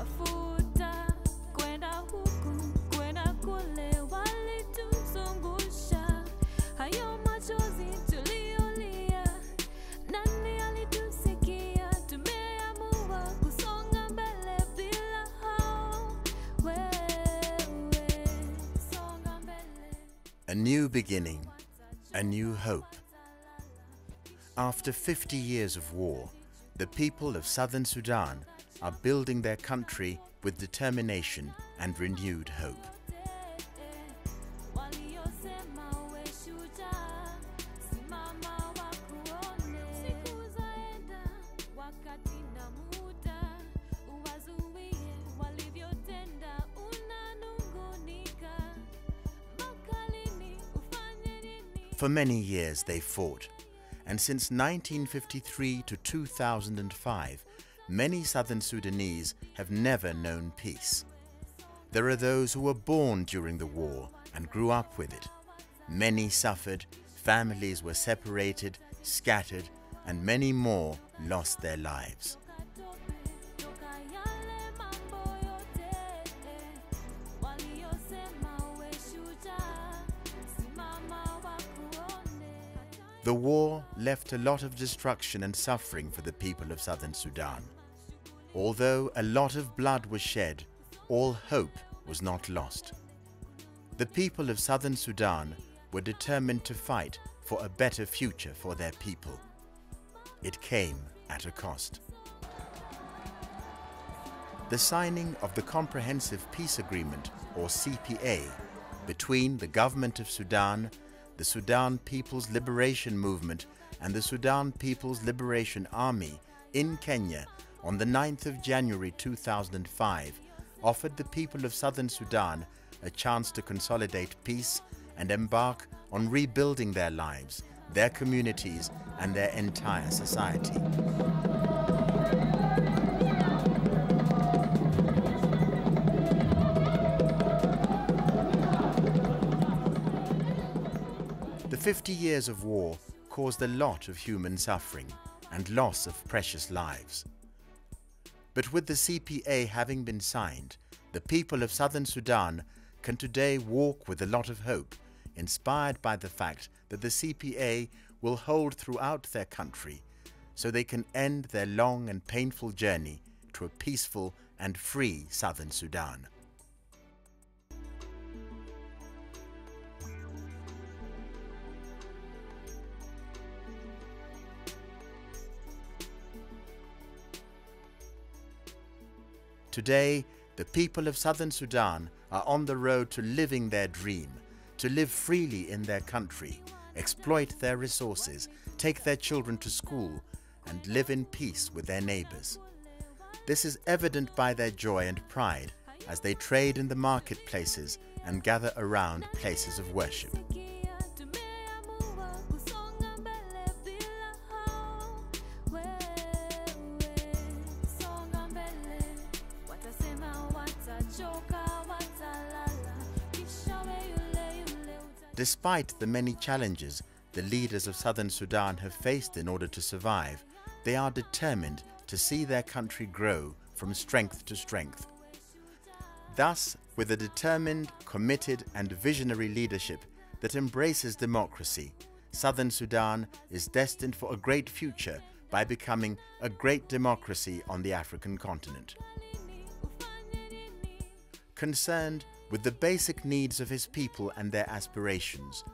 Tafuta kwenda huku kwenda kule, walituzungusha hayo machozi tuliolia. Nani alitusikia? Tumeamua kusonga mbele bila hao. Wewe songa mbele. A new beginning, a new hope. After 50 years of war, the people of Southern Sudan are building their country with determination and renewed hope. For many years they fought, and since 1953 to 2005, many Southern Sudanese have never known peace. There are those who were born during the war and grew up with it. Many suffered, families were separated, scattered, and many more lost their lives. The war left a lot of destruction and suffering for the people of Southern Sudan. Although a lot of blood was shed, all hope was not lost. The people of Southern Sudan were determined to fight for a better future for their people. It came at a cost. The signing of the Comprehensive Peace Agreement, or CPA, between the government of Sudan, the Sudan People's Liberation Movement and the Sudan People's Liberation Army in Kenya on the 9th of January 2005 offered the people of Southern Sudan a chance to consolidate peace and embark on rebuilding their lives, their communities, and their entire society. The 50 years of war caused a lot of human suffering and loss of precious lives. But with the CPA having been signed, the people of Southern Sudan can today walk with a lot of hope, inspired by the fact that the CPA will hold throughout their country, so they can end their long and painful journey to a peaceful and free Southern Sudan. Today, the people of Southern Sudan are on the road to living their dream, to live freely in their country, exploit their resources, take their children to school, and live in peace with their neighbors. This is evident by their joy and pride as they trade in the marketplaces and gather around places of worship. Despite the many challenges the leaders of Southern Sudan have faced in order to survive, they are determined to see their country grow from strength to strength. Thus, with a determined, committed, and visionary leadership that embraces democracy, Southern Sudan is destined for a great future by becoming a great democracy on the African continent. Concerned with the basic needs of his people and their aspirations,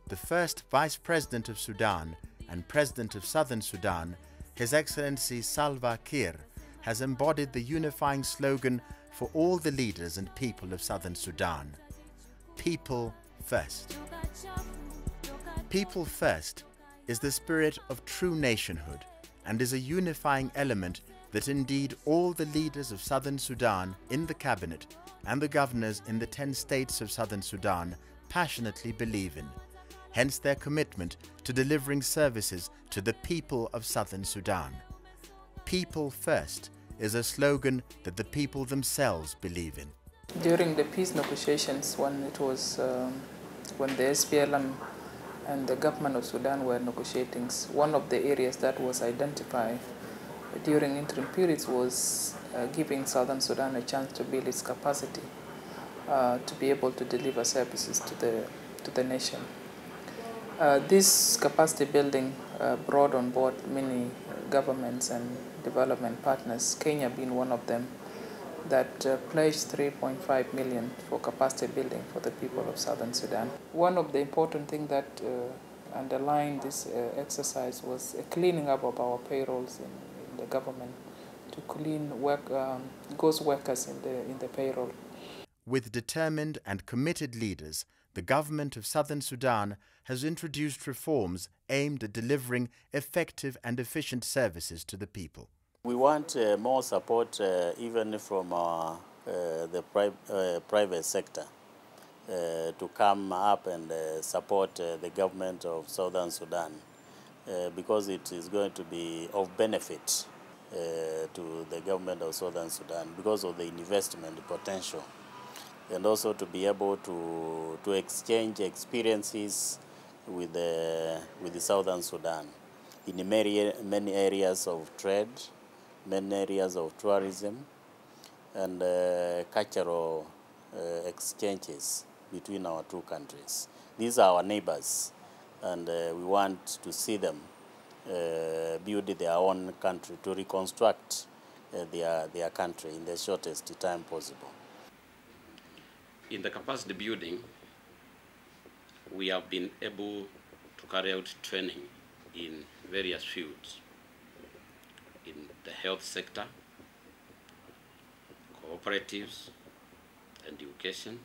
the first Vice President of Sudan and President of Southern Sudan, His Excellency Salva Kiir, has embodied the unifying slogan for all the leaders and people of Southern Sudan: People First. People First is the spirit of true nationhood and is a unifying element that indeed all the leaders of Southern Sudan in the cabinet and the governors in the 10 states of Southern Sudan passionately believe in, hence their commitment to delivering services to the people of Southern Sudan. People First is a slogan that the people themselves believe in. During the peace negotiations, when it was when the SPLM and the government of Sudan were negotiating, one of the areas that was identified during interim periods was giving Southern Sudan a chance to build its capacity to be able to deliver services to the nation. This capacity building brought on board many governments and development partners, Kenya being one of them, that pledged 3.5 million for capacity building for the people of Southern Sudan. One of the important things that underlined this exercise was a cleaning up of our payrolls in the government, to clean ghost workers in the payroll. With determined and committed leaders, the government of Southern Sudan has introduced reforms aimed at delivering effective and efficient services to the people. We want more support even from the private sector to come up and support the government of Southern Sudan because it is going to be of benefit to the government of Southern Sudan because of the investment potential, and also to be able to exchange experiences with the Southern Sudan in many areas of trade, many areas of tourism, and cultural exchanges between our two countries. These are our neighbors, and we want to see them build their own country, to reconstruct their country in the shortest time possible. In the capacity building, we have been able to carry out training in various fields, in the health sector, cooperatives, education,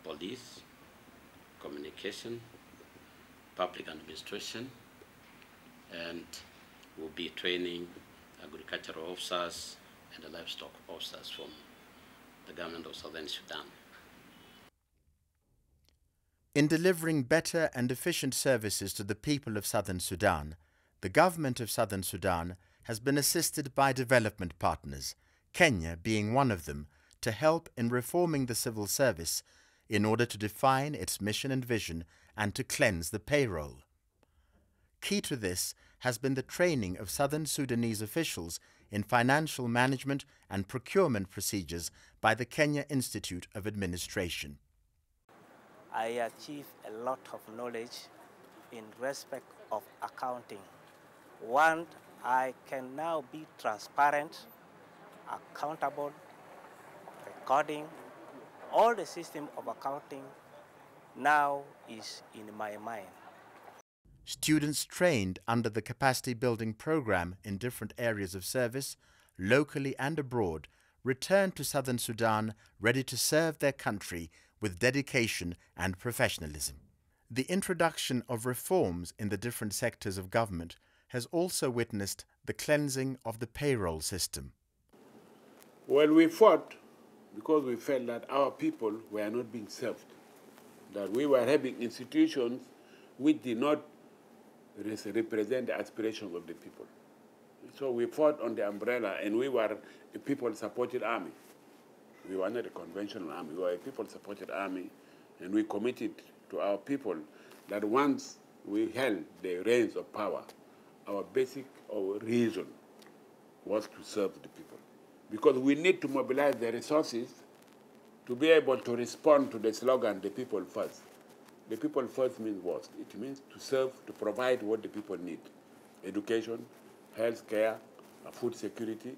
police, communication, public administration, and we'll be training agricultural officers and livestock officers from the government of Southern Sudan. In delivering better and efficient services to the people of Southern Sudan, the government of Southern Sudan has been assisted by development partners, Kenya being one of them, to help in reforming the civil service in order to define its mission and vision and to cleanse the payroll. Key to this has been the training of Southern Sudanese officials in financial management and procurement procedures by the Kenya Institute of Administration. I achieved a lot of knowledge in respect of accounting. One, I can now be transparent, accountable, recording. All the system of accounting now is in my mind. Students trained under the capacity building program in different areas of service, locally and abroad, returned to Southern Sudan ready to serve their country with dedication and professionalism. The introduction of reforms in the different sectors of government has also witnessed the cleansing of the payroll system. Well, we fought because we felt that our people were not being served, that we were having institutions which did not represent the aspirations of the people. So we fought on the umbrella, and we were a people-supported army. We were not a conventional army. We were a people-supported army, and we committed to our people that once we held the reins of power, our basic reason was to serve the people. Because we need to mobilize the resources to be able to respond to the slogan, the people first. The people first means what? It means to serve, to provide what the people need. Education, health care, food security,